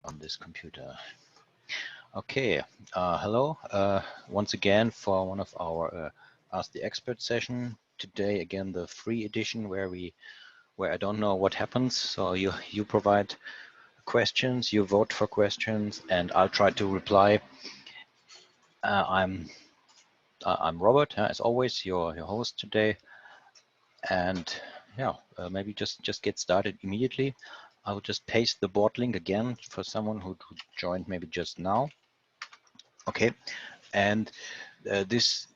on this computer. Okay, hello once again for one of our Ask the Expert session. Today again the free edition where I don't know what happens. So you provide questions, you vote for questions, and I'll try to reply. I'm Robert, as always, your host today, and yeah, maybe just get started immediately. I will just paste the board link again for someone who joined maybe just now. Okay, and this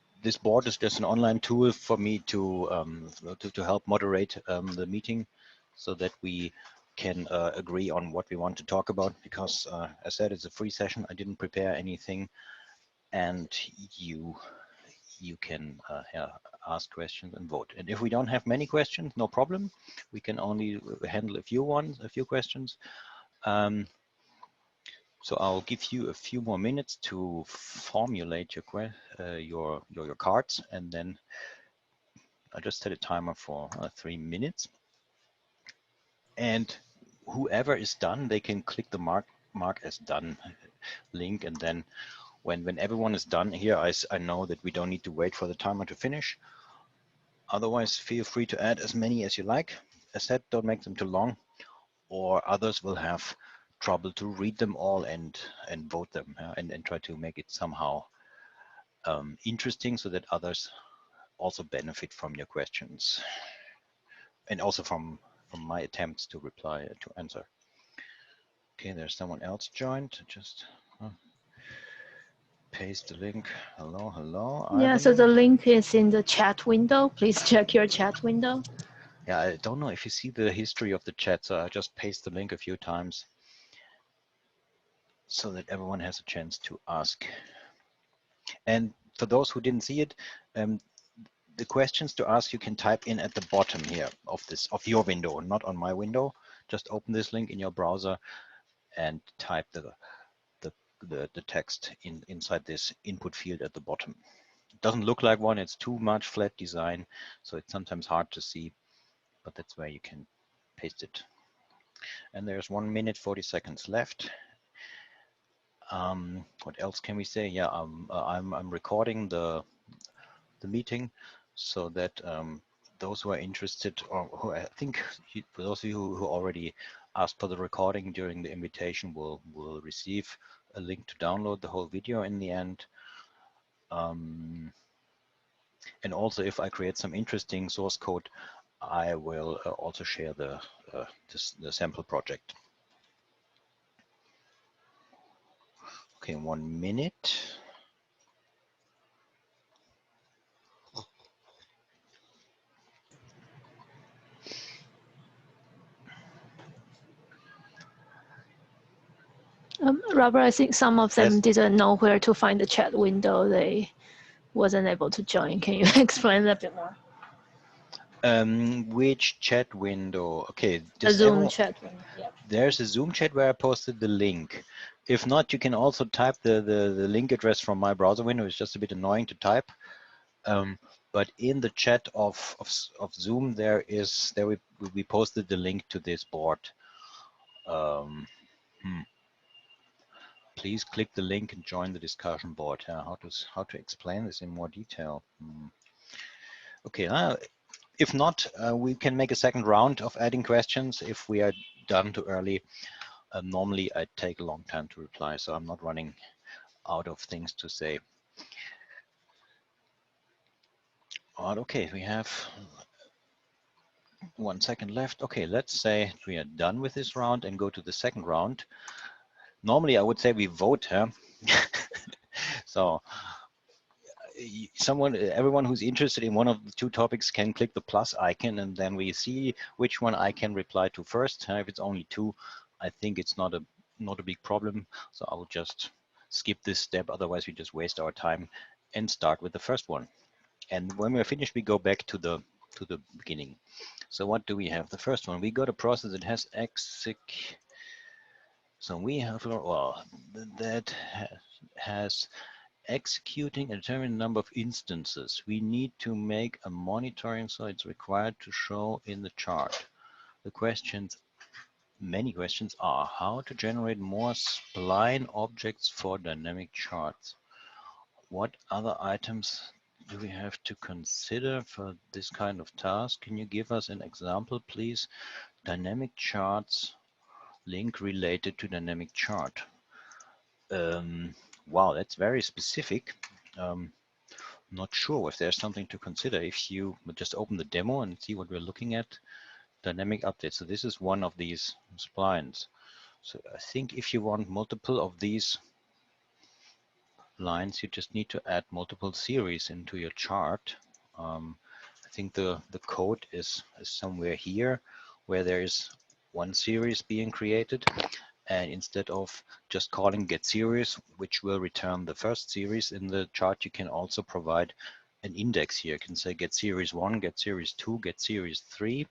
board is just an online tool for me to help moderate the meeting, so that we can agree on what we want to talk about. Because as I said, it's a free session. I didn't prepare anything, and you can ask questions and vote. And if we don't have many questions, no problem. We can only handle a few questions. So I'll give you a few more minutes to formulate your cards, and then I'll just set a timer for 3 minutes. And whoever is done, they can click the mark as done link, and then when everyone is done here, I know that we don't need to wait for the timer to finish. Otherwise, feel free to add as many as you like. As said, don't make them too long, or others will have trouble to read them all and vote them, and try to make it somehow interesting, so that others also benefit from your questions, and also from my attempts to reply, to answer. Okay, there's someone else joined. Just paste the link. Hello. Yeah, so the link is in the chat window. Please check your chat window. Yeah, I don't know if you see the history of the chat, so I just paste the link a few times so that everyone has a chance to ask. And for those who didn't see it, the questions to ask you can type in at the bottom here of your window, not on my window. Just open this link in your browser and type the text inside this input field at the bottom. It doesn't look like one, it's too much flat design, so it's sometimes hard to see, but that's where you can paste it. And there's 1 minute 40 seconds left. What else can we say? Yeah, I'm recording the meeting, so that those who are interested, or who I think for those of you who already asked for the recording during the invitation, will receive a link to download the whole video in the end. And also, if I create some interesting source code, I will also share the sample project. Okay, 1 minute. Robert, I think some of them Yes. didn't know where to find the chat window. They wasn't able to join. Can you explain that a bit more? Which chat window? Okay, The Zoom chat window. Yeah. There's a Zoom chat where I posted the link. If not, you can also type the link address from my browser window. It's just a bit annoying to type. But in the chat of Zoom, we posted the link to this board. Please click the link and join the discussion board. How to explain this in more detail? Okay. If not, we can make a second round of adding questions if we are done too early. Normally, I take a long time to reply, so I'm not running out of things to say. But okay, we have 1 second left. Okay, let's say we are done with this round and go to the second round. Normally, I would say we vote, huh? So everyone who's interested in one of the two topics can click the plus icon, and then we see which one I can reply to first. If it's only two, I think it's not a big problem. So I will just skip this step. Otherwise, we just waste our time and start with the first one. And when we're finished, we go back to the beginning. So what do we have? The first one, we got a process that has So we have, well, that has executing a determined number of instances. We need to make a monitoring, so it's required to show in the chart. The questions Many questions are how to generate more spline objects for dynamic charts. What other items do we have to consider for this kind of task? Can you give us an example, please? Dynamic charts, link related to dynamic chart. Wow, that's very specific. Not sure if there's something to consider. If you just open the demo and see what we're looking at, dynamic update. So this is one of these splines. So I think if you want multiple of these lines, you just need to add multiple series into your chart. I think the code is somewhere here where there is one series being created. And instead of just calling get series, which will return the first series in the chart, you can also provide an index here. You can say get series 1, get series 2, get series 3.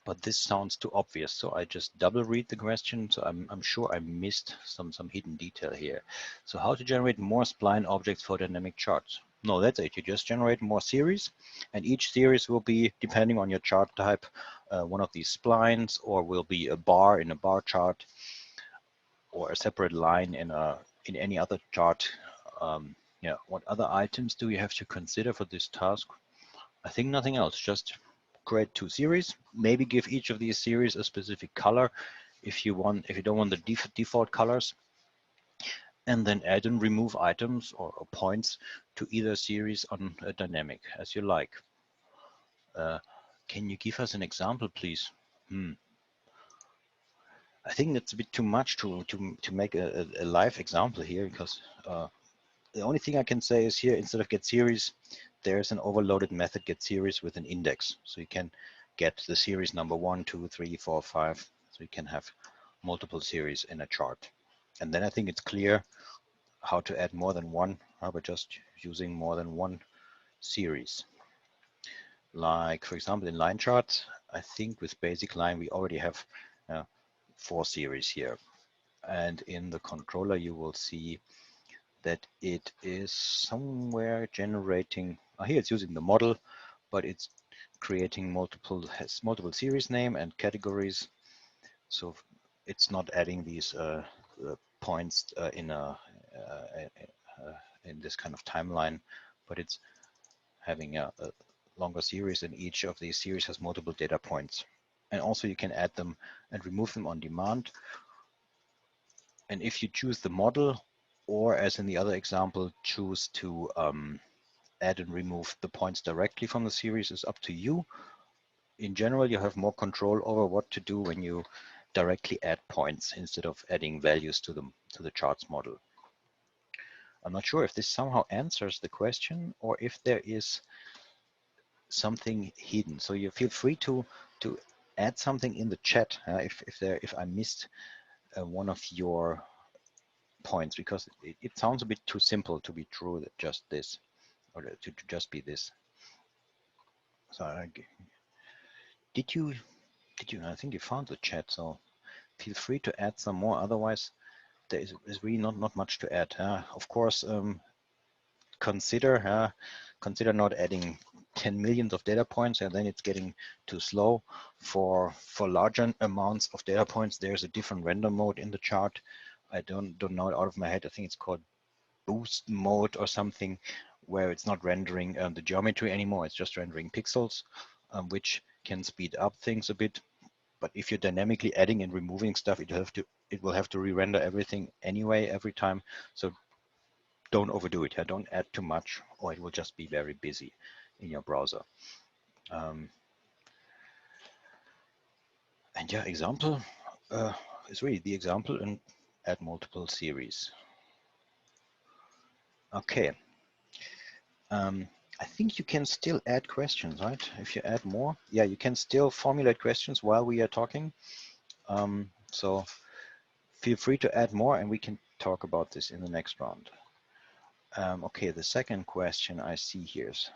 But this sounds too obvious, so I just double read the question. So I'm sure I missed some hidden detail here. So how to generate more spline objects for dynamic charts? No, that's it. You just generate more series, and each series will be, depending on your chart type, one of these splines, or will be a bar in a bar chart, or a separate line in any other chart. Yeah. What other items do you have to consider for this task? I think nothing else. Just create 2 series. Maybe give each of these series a specific color if you don't want the default colors, and then add and remove items or points to either series on a dynamic as you like. Can you give us an example, please? I think that's a bit too much to make a live example here, because the only thing I can say is here, instead of get series, there's an overloaded method get series with an index. So you can get the series number 1, 2, 3, 4, 5. So you can have multiple series in a chart. And then I think it's clear how to add more than one by just using more than one series. Like, for example, in line charts, I think with basic line, we already have 4 series here. And in the controller, you will see that it is somewhere generating, here it's using the model, but it's creating has multiple series name and categories. So it's not adding these points in this kind of timeline, but it's having a longer series, and each of these series has multiple data points. And also you can add them and remove them on demand. And if you choose the model, or as in the other example, choose to add and remove the points directly from the series, is up to you. In general, you have more control over what to do when you directly add points instead of adding values to the charts model. I'm not sure if this somehow answers the question or if there is something hidden. So you feel free to add something in the chat if I missed one of your points, because it sounds a bit too simple to be true that just this, or to just be this. So did you I think you found the chat, so feel free to add some more. Otherwise there is really not much to add. Of course, consider not adding 10 millions of data points, and then it's getting too slow. For larger amounts of data points, there's a different render mode in the chart. I don't know it out of my head. I think it's called boost mode or something, where it's not rendering the geometry anymore. It's just rendering pixels, which can speed up things a bit. But if you're dynamically adding and removing stuff, it will have to re-render everything anyway every time. So don't overdo it. Don't add too much, or it will just be very busy in your browser. And yeah, example is really the example, and add multiple series. Okay. I think you can still add questions, right? If you add more, yeah, you can still formulate questions while we are talking. So feel free to add more, and we can talk about this in the next round. Okay, the second question I see here is,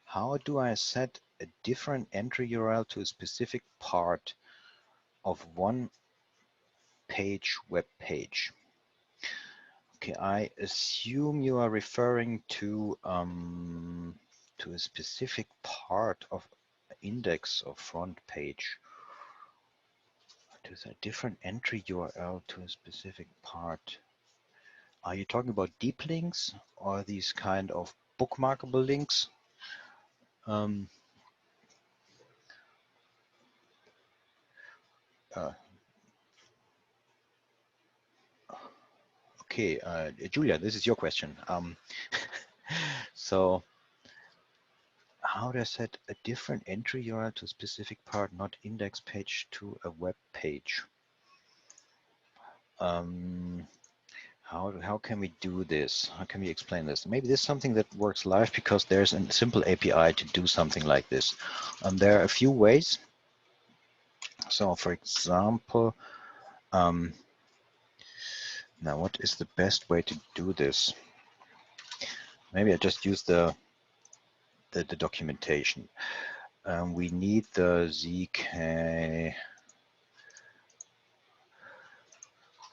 how do I set a different entry URL to a specific part of one page web page? Okay, I assume you are referring to a specific part of index or front page. To a different entry URL to a specific part. Are you talking about deep links or these kind of bookmarkable links? Um, uh, okay, Julia, this is your question. So how does set a different entry URL to a specific part, not index page to a web page? How can we do this? How can we explain this? Maybe this is something that works live because there's a simple API to do something like this. There are a few ways. So for example, now what is the best way to do this? Maybe I just use the documentation. We need the ZK,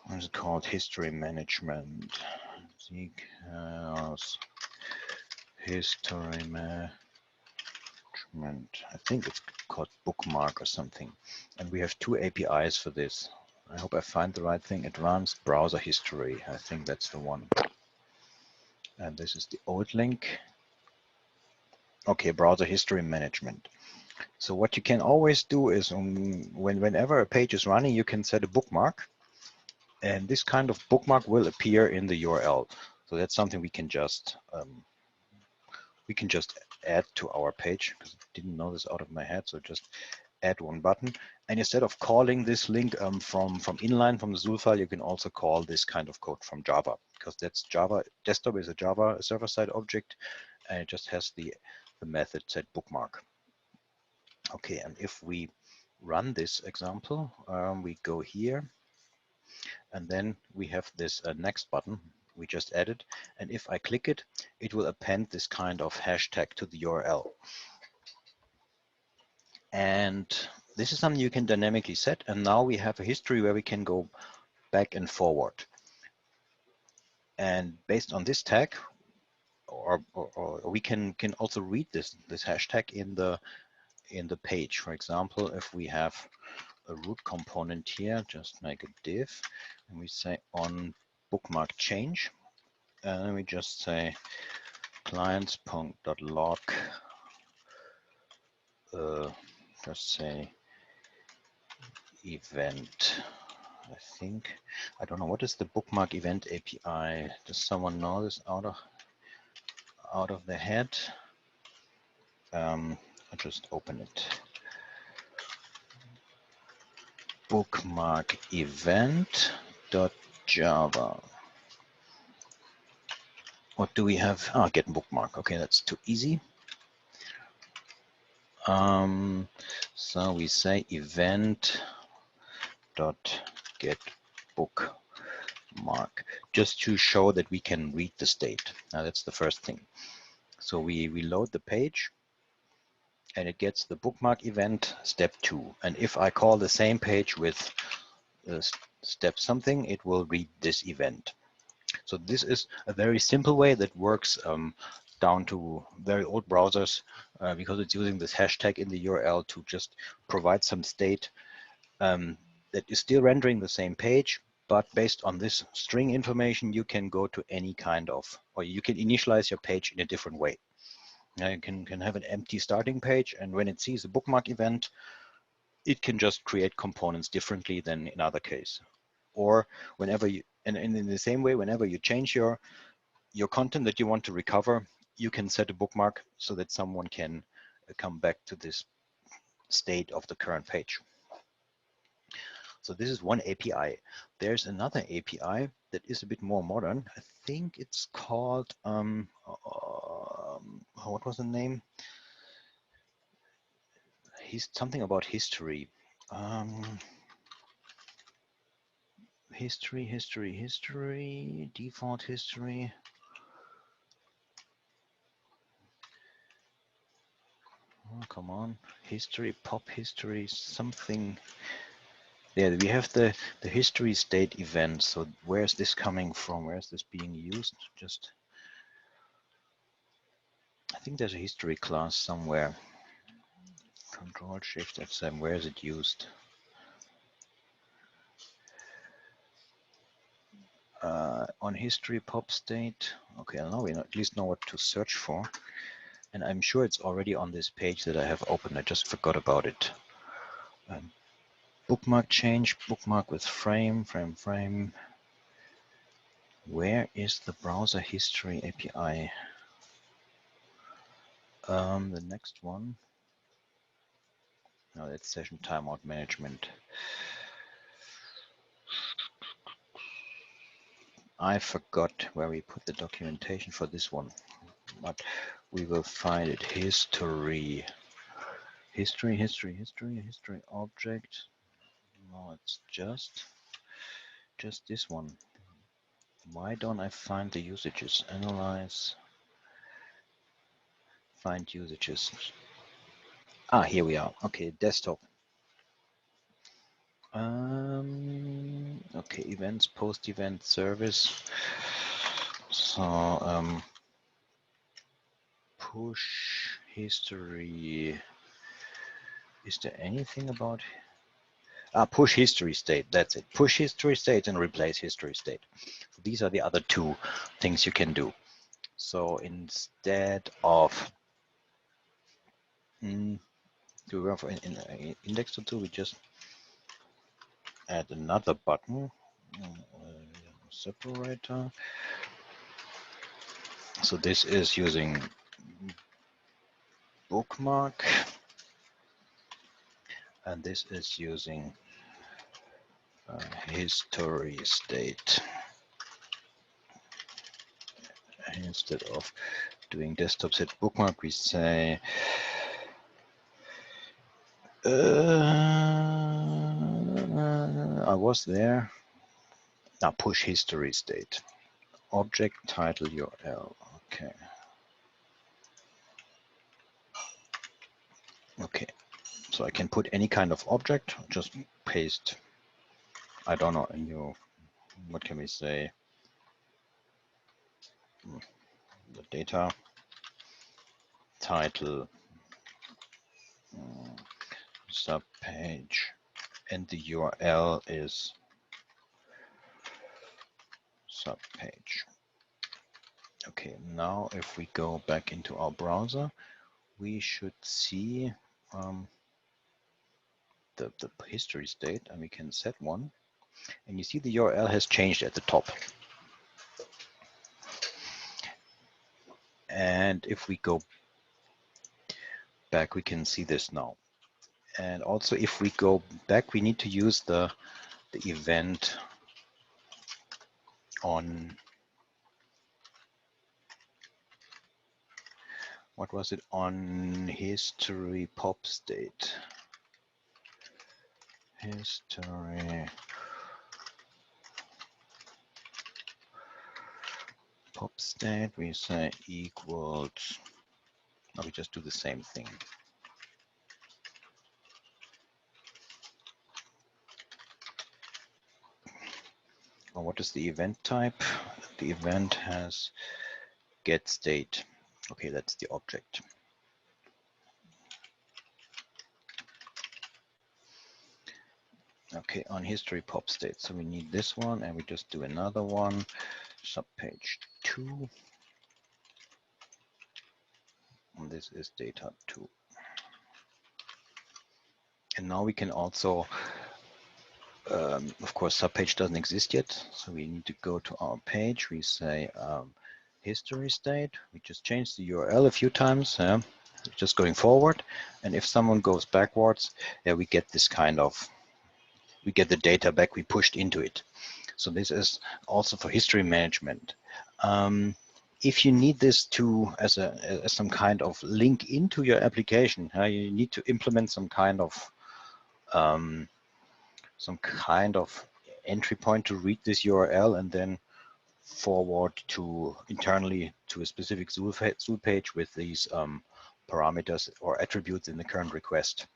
what is it called? History management. ZK history management. I think it's called bookmark or something. And we have two APIs for this. I hope I find the right thing. Advanced browser history. I think that's the one. And this is the old link. Okay, browser history management. So what you can always do is whenever a page is running, you can set a bookmark. And this kind of bookmark will appear in the URL. So that's something we can just add to our page, because I didn't know this out of my head. So just add one button. And instead of calling this link from inline from the Zool file, you can also call this kind of code from Java, because that's Java. Desktop is a Java server-side object, and it just has the method set bookmark. Okay, and if we run this example, we go here, and then we have this next button we just added. And if I click it, it will append this kind of hashtag to the URL. And this is something you can dynamically set. And now we have a history where we can go back and forward. And based on this tag, or we can also read this hashtag in the page. For example, if we have a root component here, just make a div, and we say on bookmark change, and then we just say clients.log, just say event. I think, I don't know, what is the bookmark event API? Does someone know this out of their head? I'll just open it. Bookmark event.java. What do we have? Oh, get bookmark. Okay, that's too easy. So we say event.get bookmark, just to show that we can read the state. Now that's the first thing. So we load the page, and it gets the bookmark event step 2. And if I call the same page with step something, it will read this event. So this is a very simple way that works down to very old browsers, because it's using this hashtag in the URL to just provide some state that is still rendering the same page, but based on this string information, you can go to any kind of, or you can initialize your page in a different way. Now you can have an empty starting page, and when it sees a bookmark event, it can just create components differently than in other case. Or whenever you, and in the same way, whenever you change your content that you want to recover, you can set a bookmark so that someone can come back to this state of the current page. So this is one API. There's another API that is a bit more modern. I think it's called, what was the name? Something about history. History, default history. Oh, come on, history, pop history, something. Yeah, we have the history state event. So where's this coming from? Where's this being used? Just, I think there's a history class somewhere. Control Shift F7. Where is it used? On history pop state. Okay, now we at least know what to search for. And I'm sure it's already on this page that I have opened. I just forgot about it. Bookmark change, bookmark with frame. Where is the browser history API? The next one. No, that's session timeout management. I forgot where we put the documentation for this one, but we will find it. History object. No, it's just this one. Why don't I find the usages? Analyze, find usages. Ah, here we are. Okay, desktop. Okay, events, post-event service. So push history. Is there anything about push history state? That's it. Push history state and replace history state. So these are the other two things you can do. So instead of to run for index.2, we just add another button, separator. So this is using bookmark, and this is using history state. Instead of doing desktop set bookmark, we say I was there. Now push history state. Object title URL. Okay. Okay. So I can put any kind of object, just paste, I don't know, what can we say? The data title subpage, and the URL is subpage. Okay, now if we go back into our browser, we should see the history state, and we can set one. And you see the URL has changed at the top. And if we go back, we can see this now. And also, if we go back, we need to use the event on, what was it, on history pop state. History pop state, we say equals, now we just do the same thing. Now what is the event type? The event has get state. Okay, that's the object. Okay, on history pop state. So we need this one, and we just do another one, subpage 2. And this is data 2. And now we can also, of course, subpage doesn't exist yet. So we need to go to our page. We say history state. We just changed the URL a few times, just going forward. And if someone goes backwards, we get this kind of, we get the data back we pushed into it. So this is also for history management. If you need this to as some kind of link into your application, you need to implement some kind of entry point to read this URL and then forward to internally to a specific Zool page with these parameters or attributes in the current request.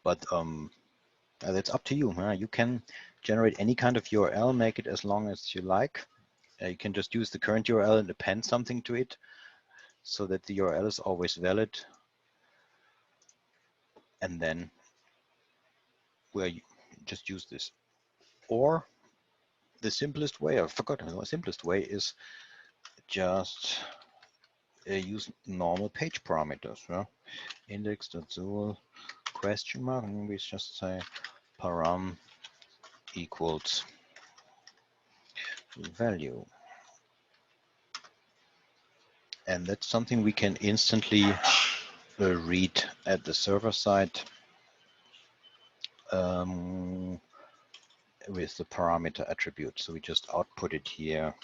But that's up to you. You can generate any kind of URL, make it as long as you like. You can just use the current URL and append something to it so that the URL is always valid. And then you just use this. Or the simplest way, I forgot, the simplest way is just use normal page parameters. Yeah? Index.zool question mark, and we just say param equals value. And that's something we can instantly read at the server side with the parameter attribute. So we just output it here.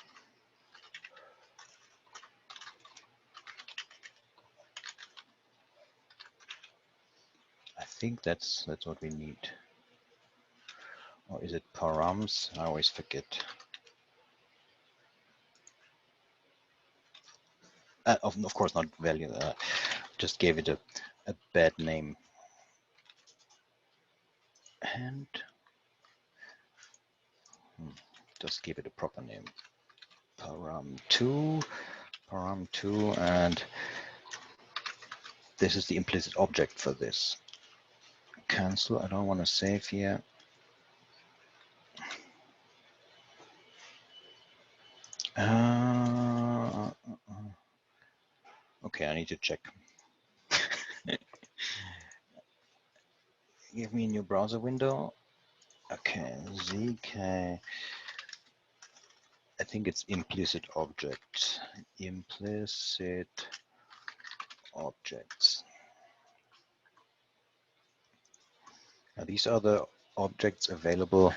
I think that's what we need. Or is it params? I always forget. Of course not value. Just gave it a bad name. And just give it a proper name. Param2, and this is the implicit object for this. Cancel. I don't want to save here. Okay, I need to check. Give me a new browser window. Okay, ZK. I think it's implicit object. Implicit objects. Now, these are the objects available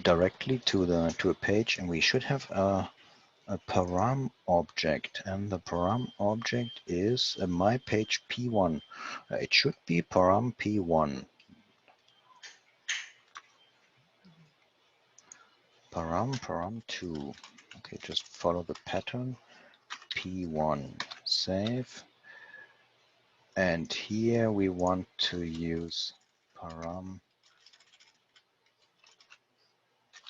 directly to a page, and we should have a param object, and the param object is a my page p1. It should be param p1. param2. Okay, just follow the pattern. p1, save. And here we want to use param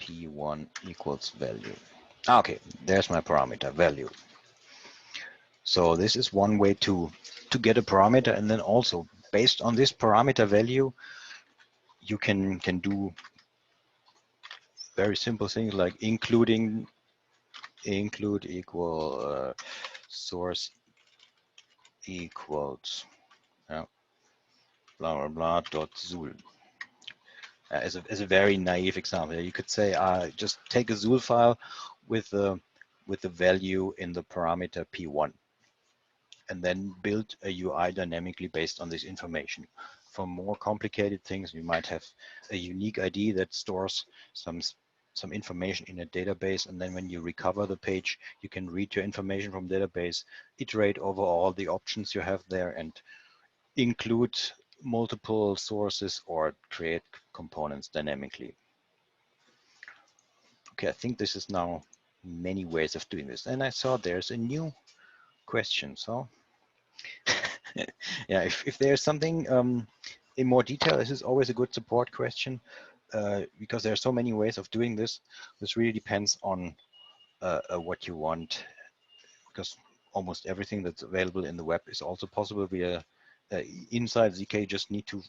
p1 equals value. Okay, there's my parameter value. So this is one way to get a parameter, and then also based on this parameter value, you can do very simple things like include equal source equals blah blah blah dot zool. As a very naive example, you could say just take a zool file with the value in the parameter p1, and then build a UI dynamically based on this information. For more complicated things, you might have a unique ID that stores some information in a database, and then when you recover the page, you can read your information from database, iterate over all the options you have there, and include multiple sources or create components dynamically. Okay, I think this is now many ways of doing this. And I saw there's a new question. So yeah, if there's something in more detail, this is always a good support question because there are so many ways of doing this. This really depends on what you want, because almost everything that's available in the web is also possible via inside ZK. Just need to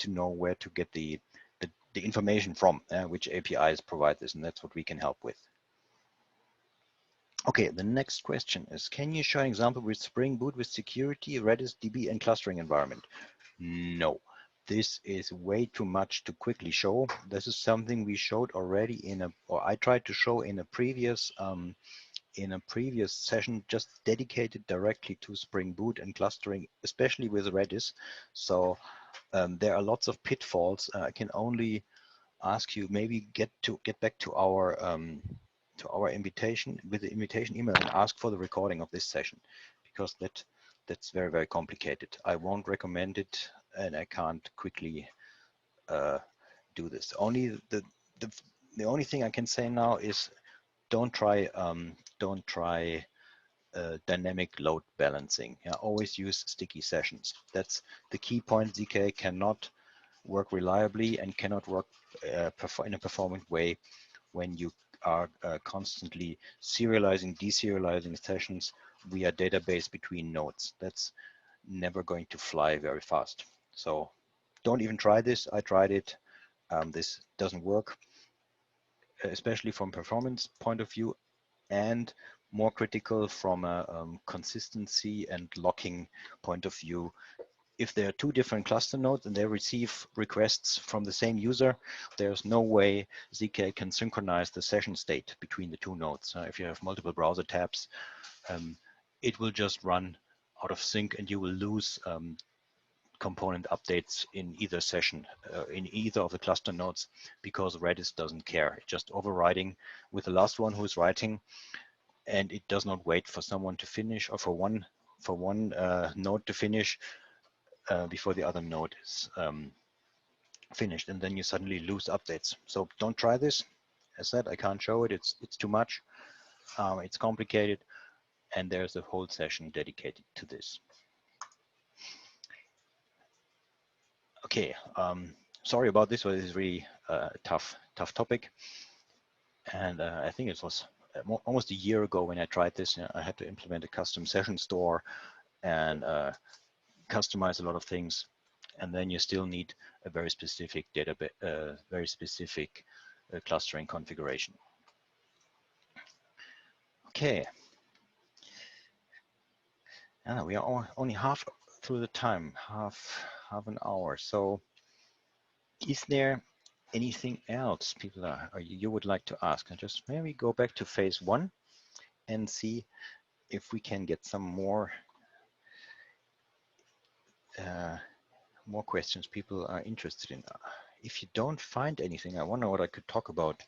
know where to get the information from, which APIs provide this, and that's what we can help with. Okay, the next question is, can you show an example with Spring Boot with security, Redis, DB, and clustering environment? No, this is way too much to quickly show. This is something we showed already or I tried to show in a previous session, just dedicated directly to Spring Boot and clustering, especially with Redis. So there are lots of pitfalls. I can only ask you maybe get back to our invitation with the invitation email and ask for the recording of this session, because that's very, very complicated. I won't recommend it, and I can't quickly do this. Only the only thing I can say now is don't try dynamic load balancing. Yeah, always use sticky sessions. That's the key point. ZK cannot work reliably and cannot work in a performant way when you are constantly serializing, deserializing sessions via database between nodes. That's never going to fly very fast. So don't even try this. I tried it. this doesn't work, especially from performance point of view, and more critical from a consistency and locking point of view. If there are two different cluster nodes and they receive requests from the same user, there's no way ZK can synchronize the session state between the two nodes. If you have multiple browser tabs, it will just run out of sync and you will lose component updates in either session, in either of the cluster nodes, because Redis doesn't care. It's just overriding with the last one who's writing, and it does not wait for someone to finish or for one node to finish before the other node is finished, and then you suddenly lose updates. So don't try this. As said, I can't show it. It's too much. It's complicated, and there's a whole session dedicated to this. Okay, sorry about this, but it's really a tough topic. And I think it was almost a year ago when I tried this. I had to implement a custom session store and customize a lot of things. And then you still need a very specific database, very specific clustering configuration. Okay. We are only half through the time, half an hour. So is there anything else people or you would like to ask? And just maybe go back to phase one and see if we can get some more questions people are interested in. If you don't find anything, I wonder what I could talk about.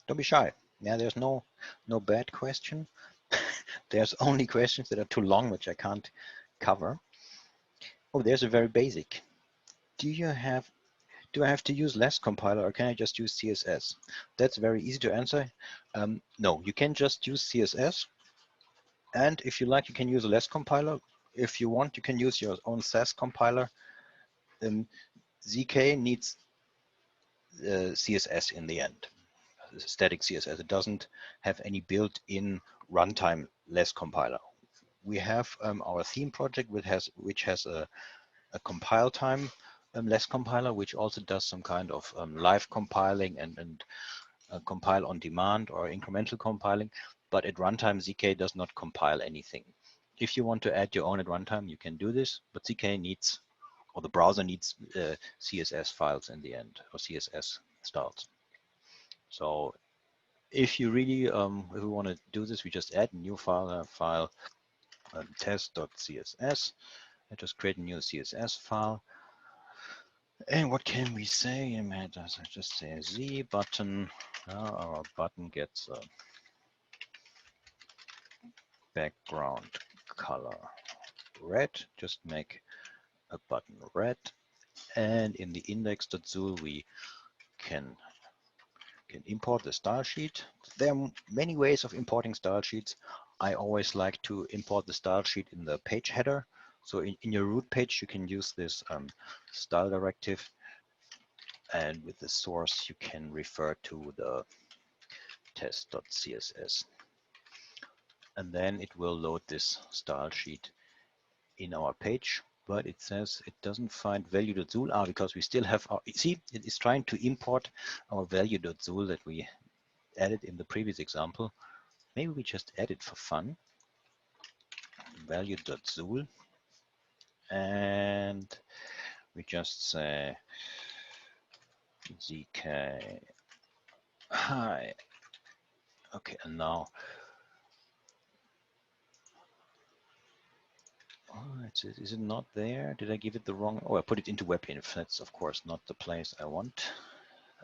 Don't be shy. Yeah, there's no bad question. There's only questions that are too long, which I can't cover. Oh, there's a very basic. Do I have to use less compiler or can I just use CSS? That's very easy to answer. No, you can just use CSS. And if you like, you can use a less compiler. If you want, you can use your own SAS compiler. ZK needs CSS in the end, static CSS. It doesn't have any built-in runtime less compiler. We have our theme project, which has a compile time less compiler, which also does some kind of live compiling and compile on demand or incremental compiling. But at runtime, ZK does not compile anything. If you want to add your own at runtime, you can do this, but ZK needs, or the browser needs CSS files in the end, or CSS styles. So if you really, if we want to do this, we just add a new file, test.css. I just create a new CSS file. And what can we say? I just say Z button. Our button gets a background color red. Just make a button red. And in the index.zool, we can import the style sheet. There are many ways of importing style sheets. I always like to import the style sheet in the page header. So in your root page, you can use this style directive. And with the source, you can refer to the test.css. And then it will load this style sheet in our page, but it says it doesn't find value.zool because we still have our, see, it is trying to import our value.zool that we added in the previous example. Maybe we just add it for fun, value.zool, and we just say ZK hi. Okay, and now is it not there? Did I give it the wrong? Oh, I put it into webinf. That's of course not the place I want.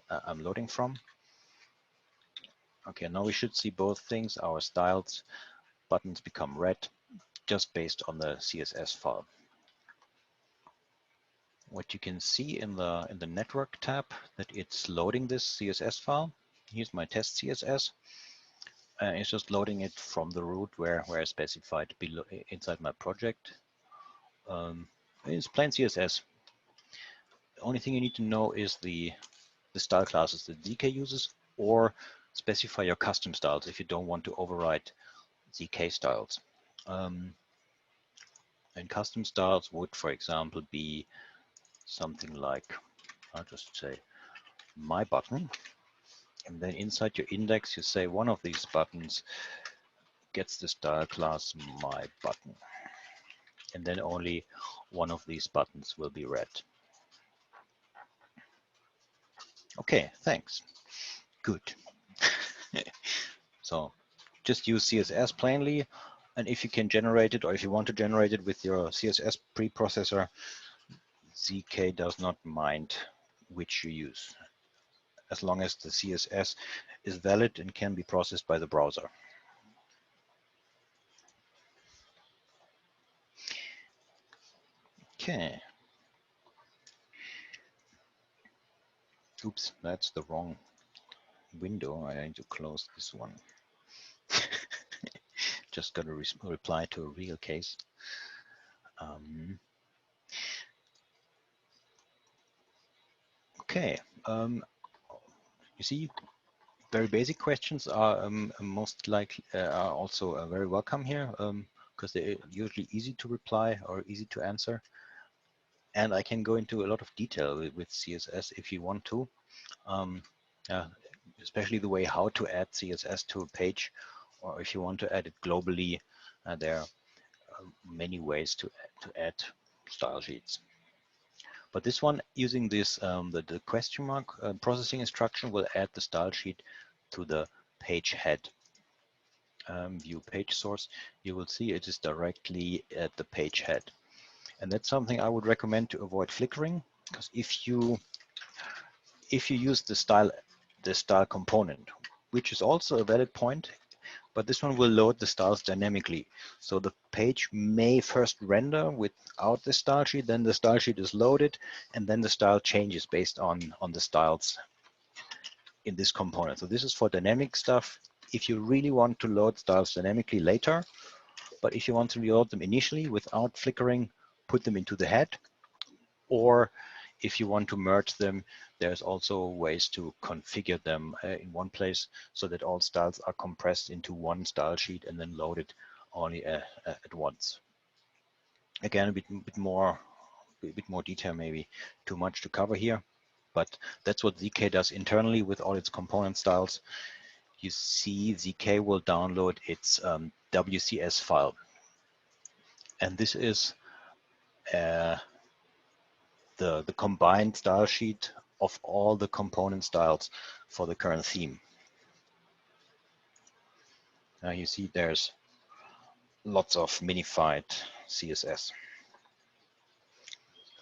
I'm loading from. Okay, now we should see both things. Our styles buttons become red just based on the CSS file. What you can see in the network tab that it's loading this CSS file. Here's my test CSS. It's just loading it from the root where I specified below inside my project. It's plain CSS. The only thing you need to know is the the style classes that ZK uses, or specify your custom styles if you don't want to override ZK styles. And custom styles would, for example, be something like, I'll just say my button, and then inside your index you say one of these buttons gets the style class my button, and then only one of these buttons will be red. Okay, thanks. Good. So just use CSS plainly, and if you can generate it, or if you want to generate it with your CSS preprocessor, ZK does not mind which you use, as long as the CSS is valid and can be processed by the browser. Okay. Oops, that's the wrong window. I need to close this one. Just got to reply to a real case. Okay. You see, very basic questions are most likely are also very welcome here, because they're usually easy to reply or easy to answer. And I can go into a lot of detail with CSS if you want to, especially the way how to add CSS to a page, or if you want to add it globally, there are many ways to add style sheets. But this one, using this the question mark processing instruction, will add the style sheet to the page head. View page source, you will see it is directly at the page head. And that's something I would recommend to avoid flickering, because if you use the style component, which is also a valid point, but this one will load the styles dynamically. So the page may first render without the style sheet, then the style sheet is loaded, and then the style changes based on the styles in this component. So this is for dynamic stuff. If you really want to load styles dynamically later, but if you want to load them initially without flickering, put them into the head. Or if you want to merge them, there's also ways to configure them in one place so that all styles are compressed into one style sheet and then loaded only at once. Again, a bit more detail, maybe too much to cover here, but that's what ZK does internally with all its component styles. You see ZK will download its WCS file. And this is the combined style sheet of all the component styles for the current theme. Now you see there's lots of minified CSS.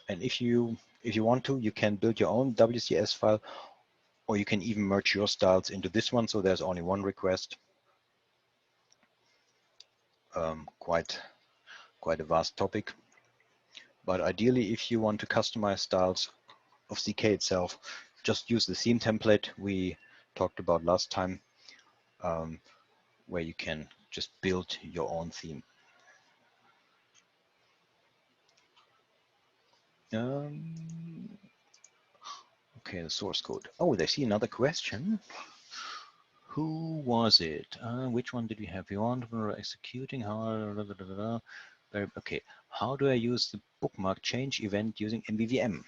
And if you want to, you can build your own WCS file, or you can even merge your styles into this one, so there's only one request. Quite a vast topic. But ideally, if you want to customize styles of ZK itself, just use the theme template we talked about last time, where you can just build your own theme. Okay, the source code. Oh, I see another question. Who was it? Which one did we have? We want executing how? Okay. How do I use the bookmark change event using MVVM?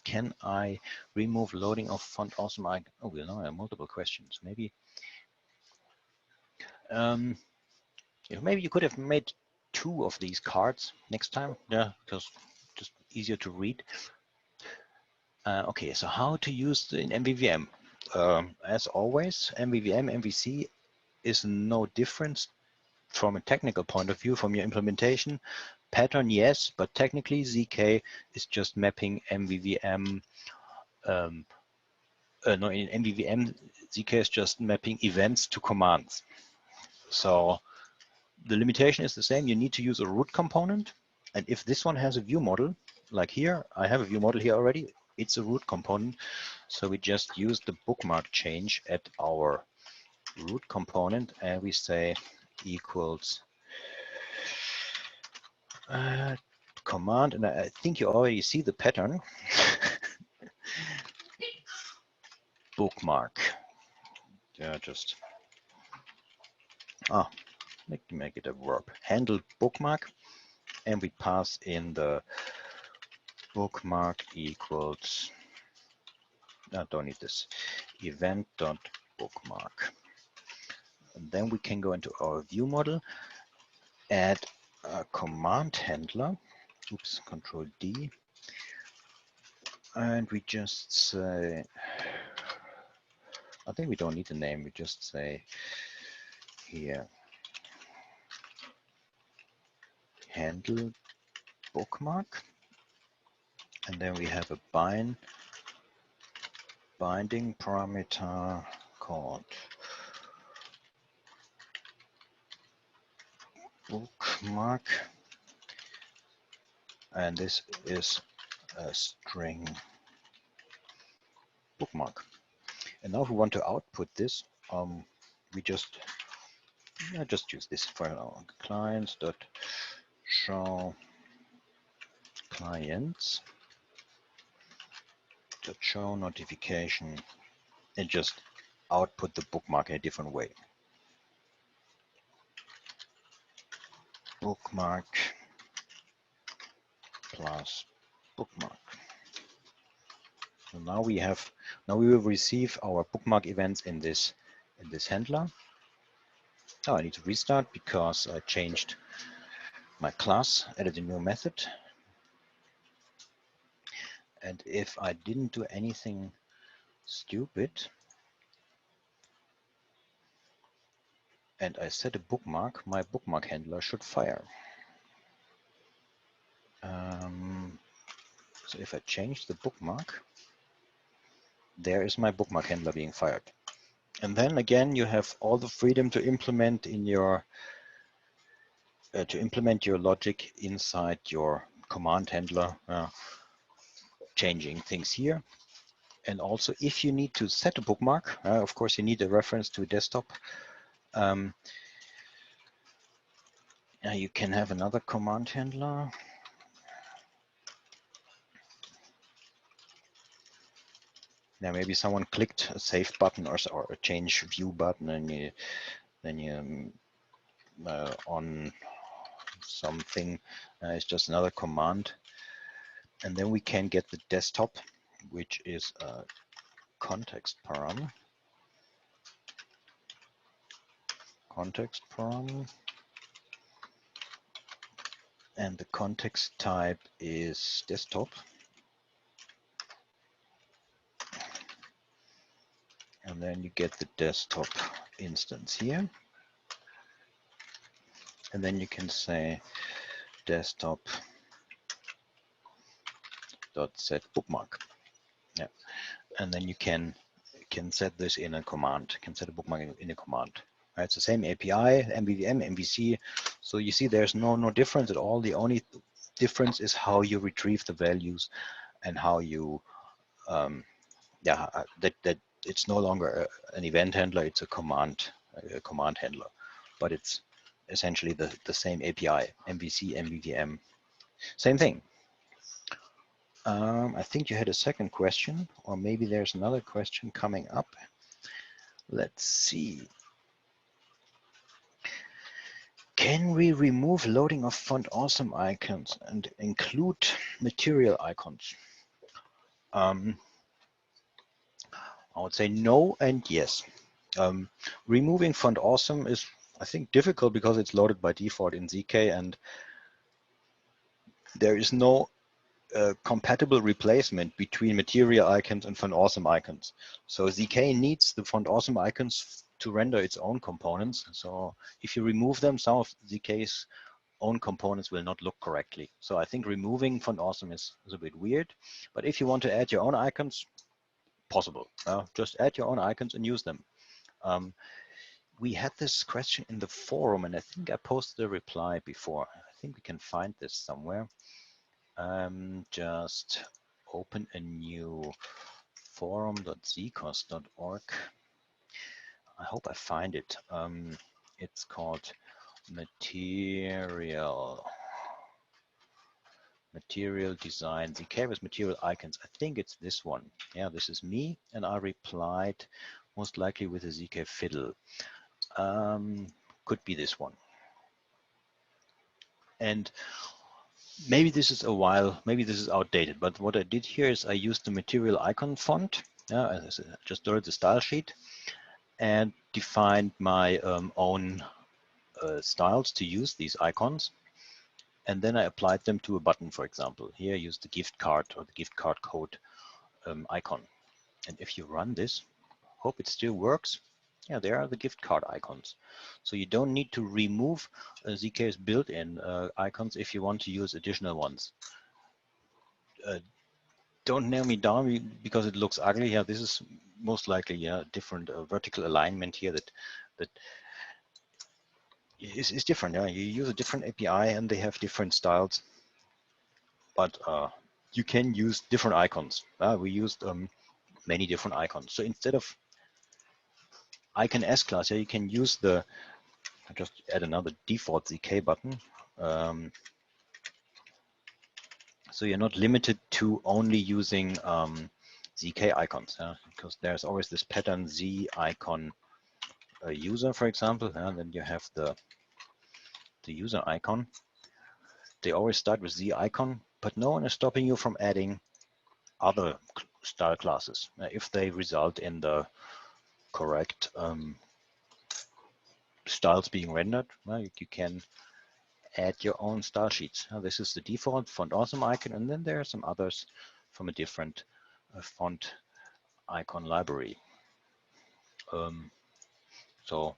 Can I remove loading of font awesome? Oh, well, now I have multiple questions. Maybe. Maybe you could have made 2 of these cards next time. Yeah, because just easier to read. Okay, so how to use the in MVVM? As always, MVVM, MVC is no difference from a technical point of view from your implementation. Pattern, yes, but technically ZK is just mapping MVVM. No, in MVVM, ZK is just mapping events to commands. So the limitation is the same. You need to use a root component. And if this one has a view model, like here, I have a view model here already, it's a root component. So we just use the bookmark change at our root component, and we say equals command, and I think you already see the pattern. bookmark. Yeah, just make it a verb. Handle bookmark, and we pass in the bookmark equals. I don't need this. Event.bookmark. And then we can go into our view model, add a command handler. Oops, Control D. And we just say, I think we don't need a name. We just say here, handle bookmark. And then we have a binding parameter called bookmark. And this is a string bookmark. And now if we want to output this, we just use this for our clients.show clients.show notification, and just output the bookmark in a different way. Bookmark plus bookmark. So now we will receive our bookmark events in this handler. Oh, I need to restart because I changed my class, added a new method. And if I didn't do anything stupid and I set a bookmark, my bookmark handler should fire. So if I change the bookmark, there is my bookmark handler being fired. And then again, you have all the freedom to implement in your logic inside your command handler, changing things here. And also, if you need to set a bookmark, of course, you need a reference to a desktop. You can have another command handler. Now, maybe someone clicked a save button or a change view button, and then you on something. It's just another command. And then we can get the desktop, which is a context param. And the context type is desktop. And then you get the desktop instance here. And then you can say desktop dot set bookmark. Yeah. And then you can set this in a command, can set a bookmark in a command. Right? It's the same API, MVVM, MVC. So you see there's no difference at all. The only difference is how you retrieve the values and how you, that it's no longer an event handler, it's a command handler, but it's essentially the same API, MVC, MVVM, same thing. I think you had a second question, or maybe there's another question coming up. Let's see. Can we remove loading of font awesome icons and include material icons? I would say no and yes. Removing font awesome is, I think, difficult because it's loaded by default in ZK, and there is no compatible replacement between material icons and font awesome icons. So ZK needs the font awesome icons to render its own components. So if you remove them, some of ZK's own components will not look correctly. So I think removing font awesome is a bit weird. But if you want to add your own icons, possible. Just add your own icons and use them. We had this question in the forum, and I think I posted a reply before. I think we can find this somewhere. Just open a new forum.zcos.org. I hope I find it. It's called material material design, ZK with material icons. I think it's this one. Yeah, this is me, and I replied most likely with a ZK fiddle. Could be this one. And maybe this is maybe this is outdated, but what I did here is I used the material icon font. Yeah, I just loaded the style sheet and defined my own styles to use these icons. And then I applied them to a button, for example. Here I use the gift card or the gift card code icon. And if you run this, hope it still works. Yeah, there are the gift card icons. So you don't need to remove ZK's built-in icons if you want to use additional ones. Don't nail me down because it looks ugly. Yeah, this is most likely different vertical alignment here that is different. Yeah, you use a different API and they have different styles, but you can use different icons. We used many different icons. So instead of icon S class, you can use the, I just add another default ZK button. So you're not limited to only using ZK icons, because there's always this pattern Z icon user, for example, and then you have the user icon. They always start with Z icon, but no one is stopping you from adding other style classes if they result in the correct styles being rendered. You can add your own style sheets. This is the default font awesome icon, and then there are some others from a different font icon library. So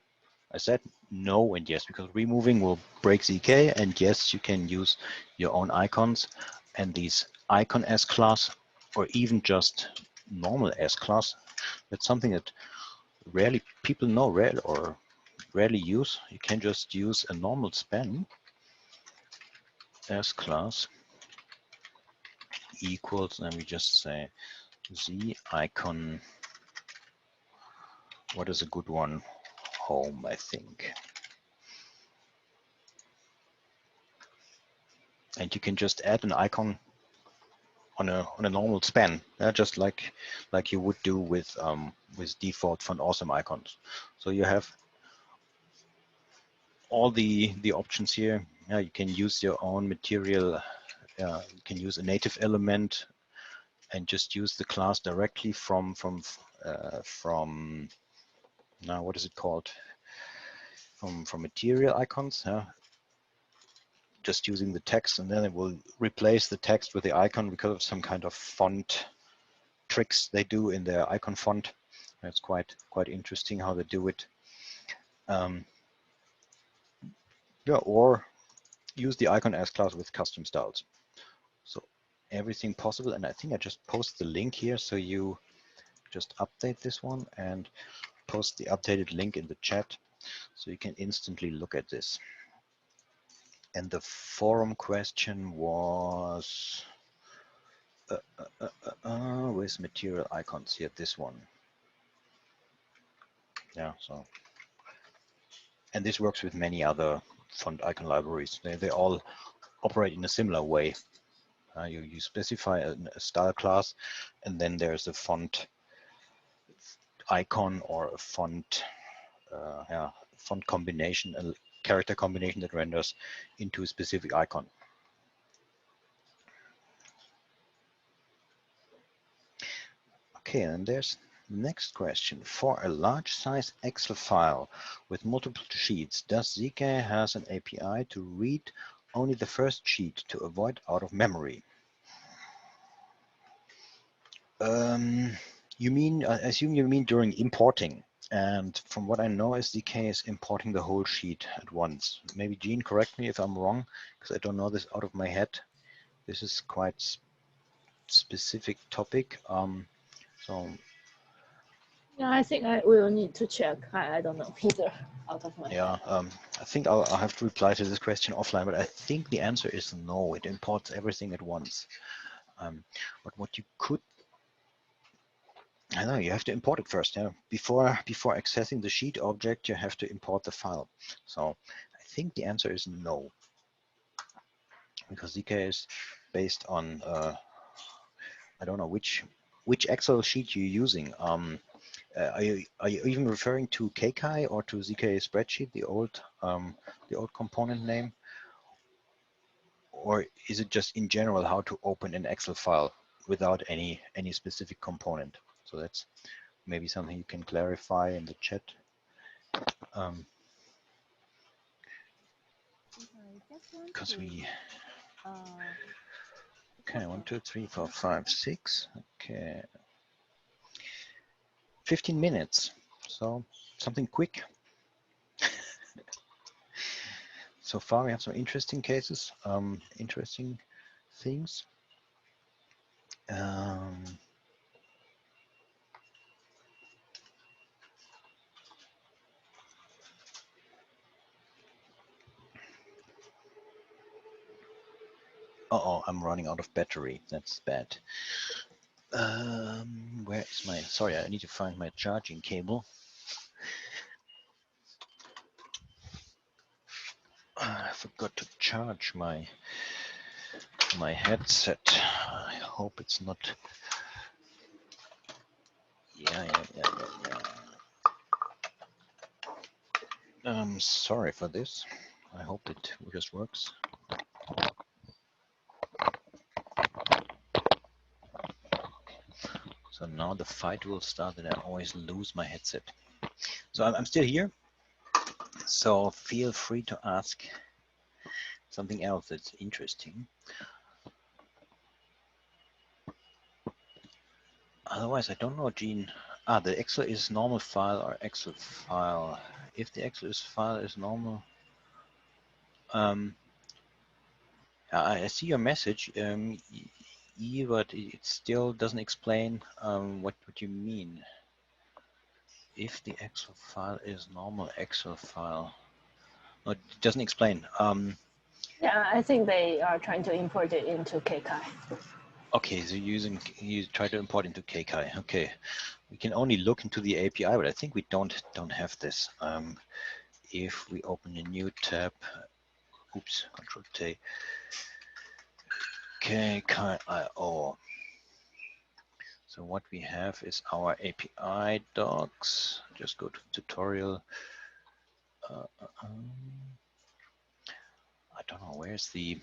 I said no and yes, because removing will break ZK, and yes, you can use your own icons, and these icon S class or even just normal S class, that's something that rarely people know or rarely use. You can just use a normal span S class equals, and we just say Z icon, what is a good one? Home, I think. And you can just add an icon on a normal span, just like you would do with default font awesome icons. So you have all the options here. You can use your own material. You can use a native element and just use the class directly from now what is it called? From material icons. Just using the text, and then it will replace the text with the icon because of some kind of font tricks they do in their icon font. It's quite interesting how they do it. Yeah, or use the icon as class with custom styles. So everything possible, and I think I just post the link here, so you just update this one and post the updated link in the chat, so you can instantly look at this. And the forum question was with material icons here, this one. Yeah, so, and this works with many other font icon libraries. They all operate in a similar way. You specify a style class, and then there's a font icon or a font font combination, a character combination that renders into a specific icon. Okay, and there's the next question. For a large size Excel file with multiple sheets, does ZK has an API to read only the first sheet to avoid out of memory? You mean, I assume you mean during importing. And from what I know, SDK is importing the whole sheet at once. Maybe Jean, correct me if I'm wrong, because I don't know this out of my head. This is quite specific topic. So Yeah, I think I will need to check. I don't know either out of my head. I think I'll have to reply to this question offline, but I think the answer is no. It imports everything at once. But what you could, I know you have to import it first. Before accessing the sheet object, you have to import the file. So I think the answer is no, because ZK is based on I don't know which Excel sheet you're using. Are you even referring to KKI or to ZK spreadsheet, the old component name, or is it just in general how to open an Excel file without any specific component? So that's maybe something you can clarify in the chat. Because we okay, 1, 2, 3, 4, 5, 6. Okay, 15 minutes. So something quick. So far, we have some interesting cases, interesting things. Uh-oh, I'm running out of battery. That's bad. Where is my, sorry, I need to find my charging cable. I forgot to charge my headset. I hope it's not, yeah. Sorry for this. I hope it just works. So now the fight will start and I always lose my headset. So I'm still here. So feel free to ask something else that's interesting. Otherwise, I don't know, Gene. The Excel is normal file or Excel file. If the Excel file is normal, I see your message, but it still doesn't explain what you mean. If the Excel file is normal Excel file, no, it doesn't explain. Yeah, I think they are trying to import it into KKI. Okay, so you try to import into KKI. Okay, we can only look into the API, but I think we don't have this. If we open a new tab, oops, Control T, KKIO. So what we have is our API docs. Just go to tutorial. I don't know, where's the,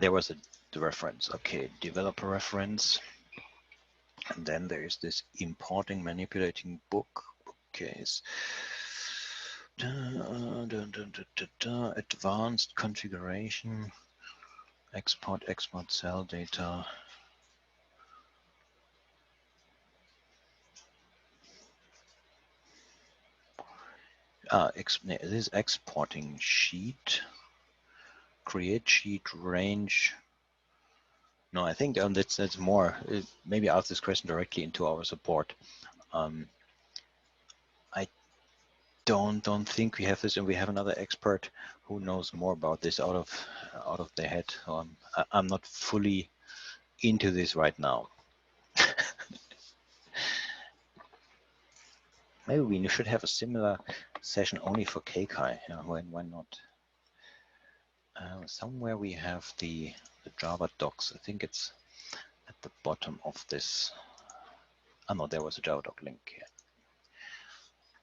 there was the reference. Okay, developer reference. And then there is this importing, manipulating bookcase. Advanced configuration, export cell data. This is exporting sheet, create sheet range. No, I think that's more. Maybe ask this question directly into our support. I don't think we have this, and we have another expert who knows more about this out of their head. So I'm not fully into this right now. Maybe we should have a similar session only for KKI. Why not? Somewhere we have the Java docs. I think it's at the bottom of this. Oh no, there was a Java doc link here.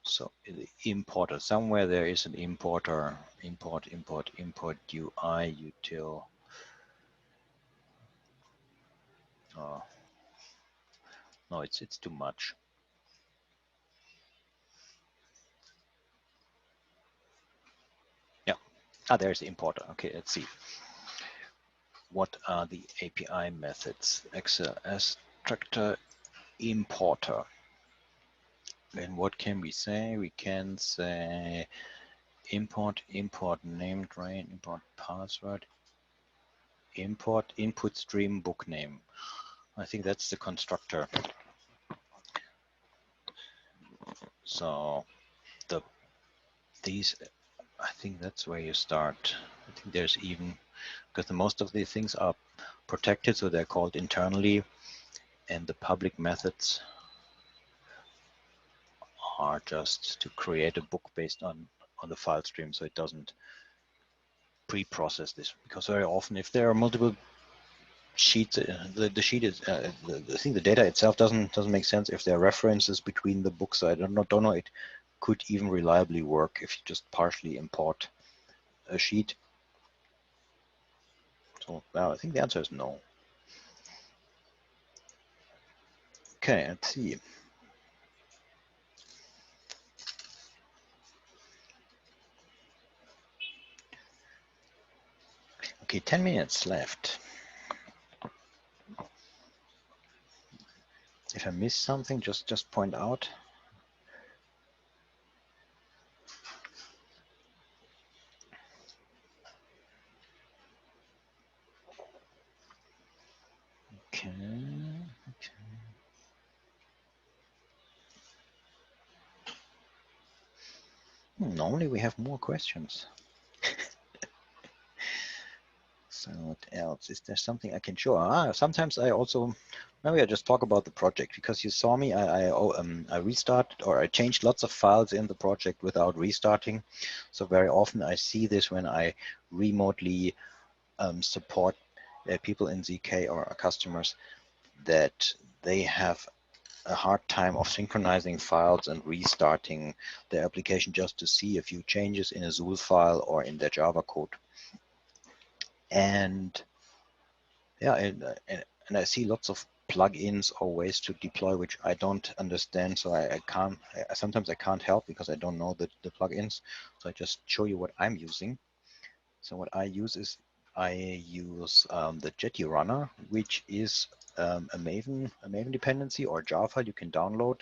So the importer, somewhere there is an importer, import UI util. Oh, no, it's too much. Yeah. There's the importer. Okay, let's see. What are the API methods? XLS structure importer. And what can we say? We can say import name drain, import password, import input stream book name. I think that's the constructor. So these, I think that's where you start. I think there's even, because most of these things are protected, so they're called internally, and the public methods are just to create a book based on the file stream, so it doesn't pre-process this. Because very often, if there are multiple sheet, the sheet is, I think the data itself doesn't make sense if there are references between the books. So I don't know. It could even reliably work if you just partially import a sheet. So now I think the answer is no. Okay, let's see. Okay, 10 minutes left. If I miss something, just point out. Okay. Normally we have more questions. So what else? Is there something I can show? Sometimes I also, maybe I just talk about the project because you saw me. I restarted or I changed lots of files in the project without restarting. So very often I see this when I remotely support people in ZK or customers that they have a hard time of synchronizing files and restarting the application just to see a few changes in a Zool file or in their Java code. And yeah, and I see lots of plugins or ways to deploy which I don't understand. So sometimes I can't help because I don't know the plugins. So I just show you what I'm using. So what I use is I use the Jetty runner, which is a Maven dependency or Java you can download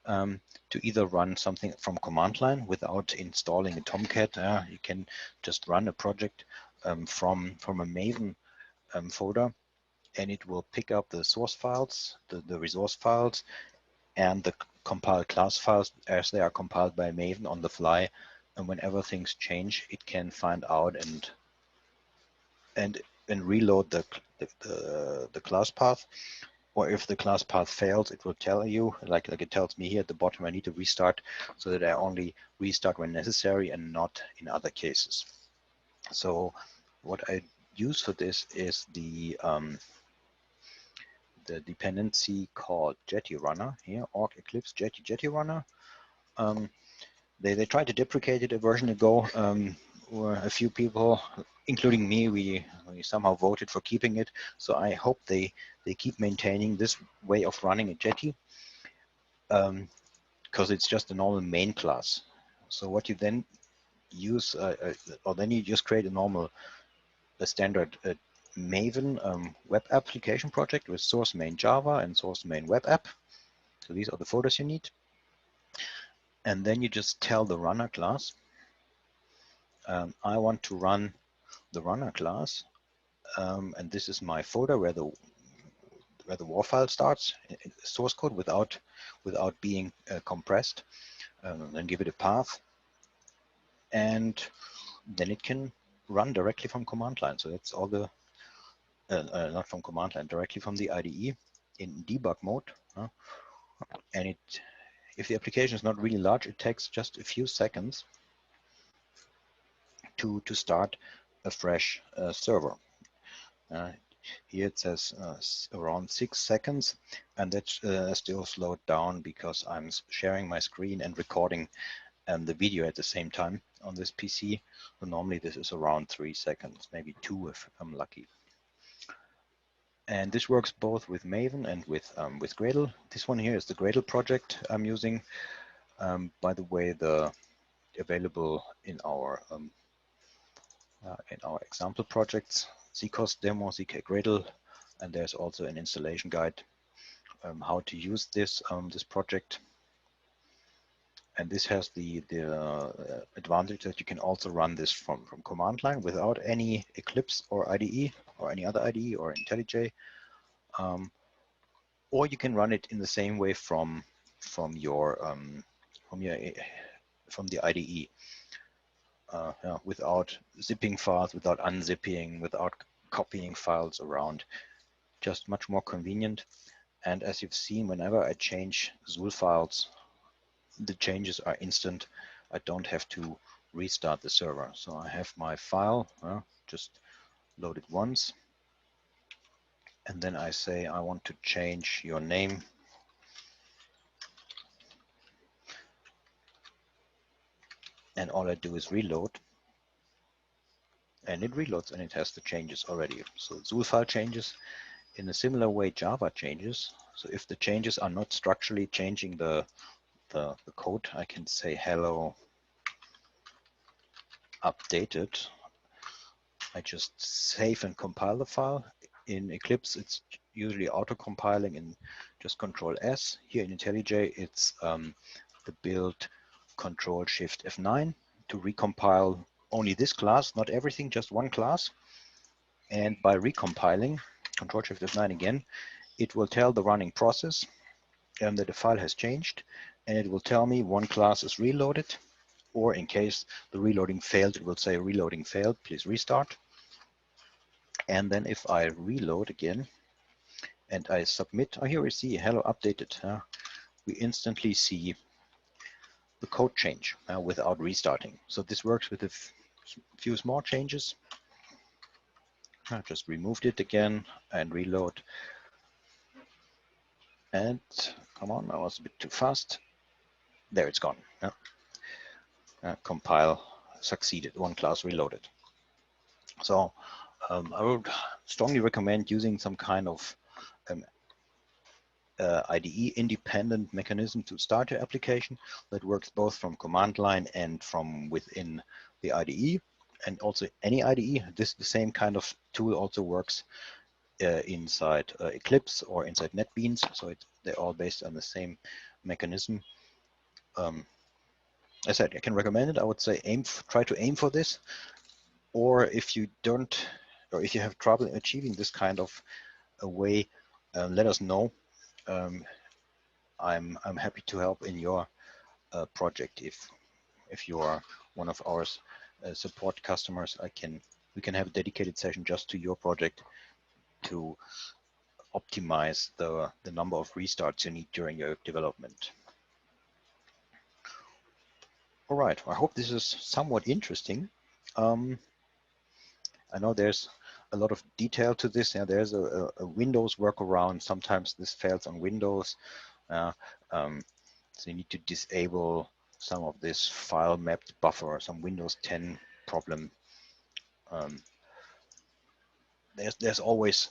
to either run something from command line without installing a Tomcat. You can just run a project from a Maven folder, and it will pick up the source files, the resource files, and the compiled class files as they are compiled by Maven on the fly. And whenever things change, it can find out and reload the class path. Or if the class path fails, it will tell you, like it tells me here at the bottom, I need to restart, so that I only restart when necessary and not in other cases. So what I use for this is the dependency called Jetty Runner here, org eclipse Jetty Runner. They tried to deprecate it a version ago. Where a few people, including me, we somehow voted for keeping it. So I hope they keep maintaining this way of running a Jetty, because it's just a normal main class. So what you then use, or then you just create a standard Maven web application project with source main Java and source main web app. So these are the folders you need. And then you just tell the runner class, I want to run the runner class, and this is my folder where the WAR file starts, source code without being compressed. Then give it a path, and then it can run directly from command line. So that's all the not from command line, directly from the IDE in debug mode. And if the application is not really large, it takes just a few seconds to start a fresh server. Here it says around 6 seconds, and that's still slowed down because I'm sharing my screen and recording the video at the same time on this PC. So normally this is around 3 seconds, maybe 2 if I'm lucky. And this works both with Maven and with Gradle. This one here is the Gradle project I'm using. By the way, the available in our example projects, ZCOS demo, ZK Gradle, and there's also an installation guide how to use this this project. And this has the advantage that you can also run this from command line without any Eclipse or IDE or any other IDE or IntelliJ. Or you can run it in the same way from the IDE, without zipping files, without unzipping, without copying files around. Just much more convenient. And as you've seen, whenever I change Zool files, the changes are instant. I don't have to restart the server. So I have my file, just load it once, and then I say I want to change your name and all I do is reload, and it reloads and it has the changes already. So Zool file changes in a similar way Java changes. So if the changes are not structurally changing the code, I can say hello updated. I just save and compile the file. In Eclipse, it's usually auto-compiling in just Control S. Here in IntelliJ, it's the build Control Shift F9 to recompile only this class, not everything, just one class. And by recompiling, Control Shift F9 again, it will tell the running process that the file has changed, and it will tell me one class is reloaded, or in case the reloading failed, it will say reloading failed, please restart. And then if I reload again and I submit, oh, here we see hello updated. We instantly see the code change without restarting. So this works with a few small changes. I just removed it again and reload. And come on, I was a bit too fast. There, it's gone. Compile succeeded, one class reloaded. So I would strongly recommend using some kind of IDE independent mechanism to start your application that works both from command line and from within the IDE. And also any IDE, the same kind of tool also works inside Eclipse or inside NetBeans. So they're all based on the same mechanism. As I said, I can recommend it. I would say try to aim for this. Or if you don't, or if you have trouble achieving this kind of a way, let us know. I'm happy to help in your project. If you are one of our support customers, we can have a dedicated session just to your project to optimize the number of restarts you need during your development. All right, I hope this is somewhat interesting. I know there's a lot of detail to this. Yeah, there's a Windows workaround. Sometimes this fails on Windows. So you need to disable some of this file mapped buffer, some Windows 10 problem. There's always,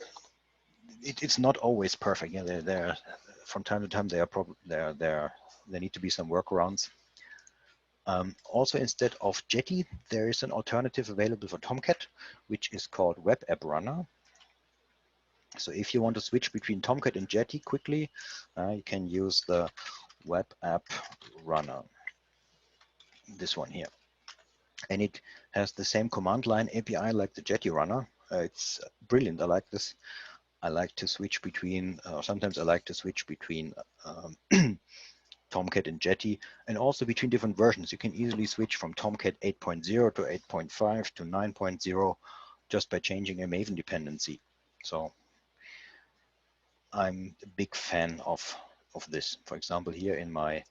it's not always perfect. Yeah, there from time to time there need to be some workarounds. Also, instead of Jetty, there is an alternative available for Tomcat, which is called Web App Runner. So if you want to switch between Tomcat and Jetty quickly, you can use the Web App Runner, this one here. And it has the same command line API like the Jetty runner. It's brilliant. I like this. I like to switch between, sometimes I like to switch between Tomcat and Jetty, and also between different versions. You can easily switch from Tomcat 8.0 to 8.5 to 9.0 just by changing a Maven dependency. So I'm a big fan of this. For example, here in my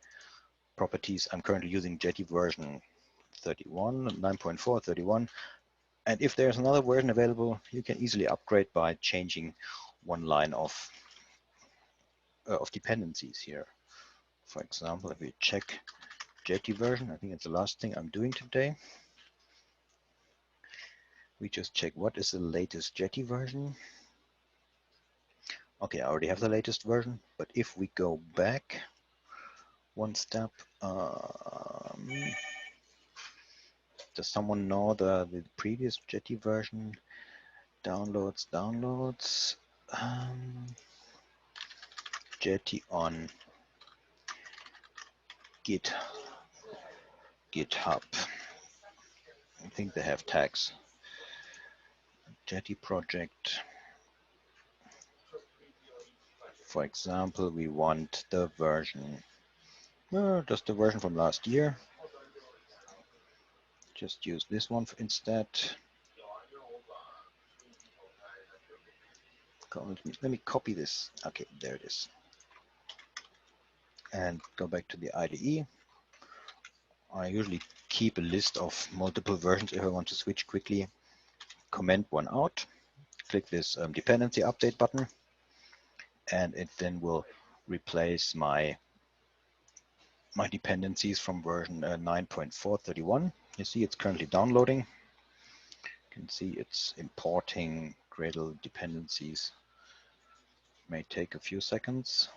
properties, I'm currently using Jetty version 31, 9.4, 31. And if there's another version available, you can easily upgrade by changing one line of dependencies here. For example, if we check Jetty version, I think it's the last thing I'm doing today. We just check what is the latest Jetty version. Okay, I already have the latest version, but if we go back one step, does someone know the previous Jetty version? Downloads. Jetty on GitHub. I think they have tags. Jetty project. For example, we want the version, just the version from last year. Just use this one instead. Let me copy this. Okay, there it is. And go back to the IDE. I usually keep a list of multiple versions if I want to switch quickly. Comment one out. click this dependency update button, and it then will replace my dependencies from version 9.431. You see it's currently downloading. You can see it's importing Gradle dependencies. May take a few seconds.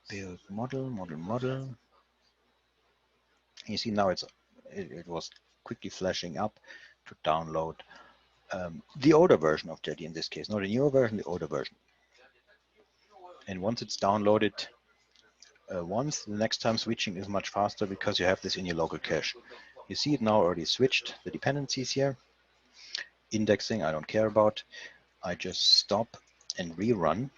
Build model. You see now it was quickly flashing up to download the older version of Jetty in this case, not a newer version, the older version. And once it's downloaded once, the next time switching is much faster because you have this in your local cache. You see it now already switched the dependencies here. Indexing, I don't care about. I just stop and rerun.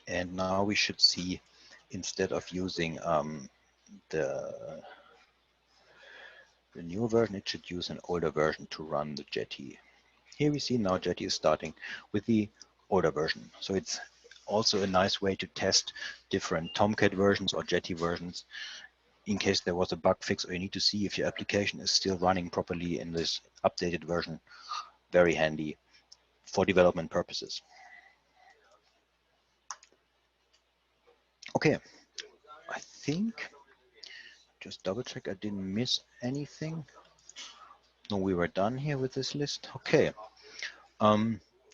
And now we should see, instead of using the newer version, it should use an older version to run the Jetty. Here we see now Jetty is starting with the older version. So it's also a nice way to test different Tomcat versions or Jetty versions in case there was a bug fix or you need to see if your application is still running properly in this updated version. Very handy for development purposes. Okay, I think, just double check I didn't miss anything. No, we were done here with this list. Okay,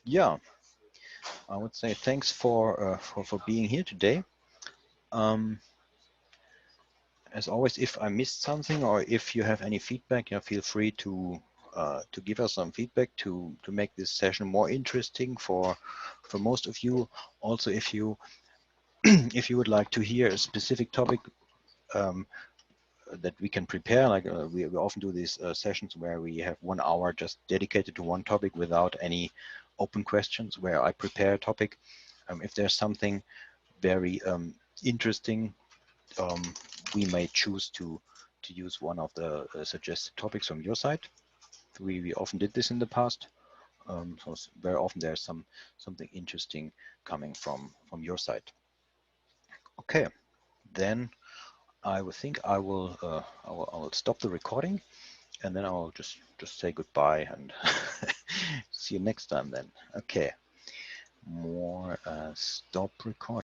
yeah, I would say thanks for being here today. As always, if I missed something or if you have any feedback, feel free to give us some feedback to make this session more interesting for most of you. Also, if you if you would like to hear a specific topic that we can prepare, like we often do these sessions where we have 1 hour just dedicated to one topic without any open questions, where I prepare a topic. If there's something very interesting, we may choose to use one of the suggested topics from your side. We often did this in the past. So very often there's something interesting coming from your side. Okay, then I would think I will stop the recording, and then I will just say goodbye and see you next time then. Okay, more stop recording.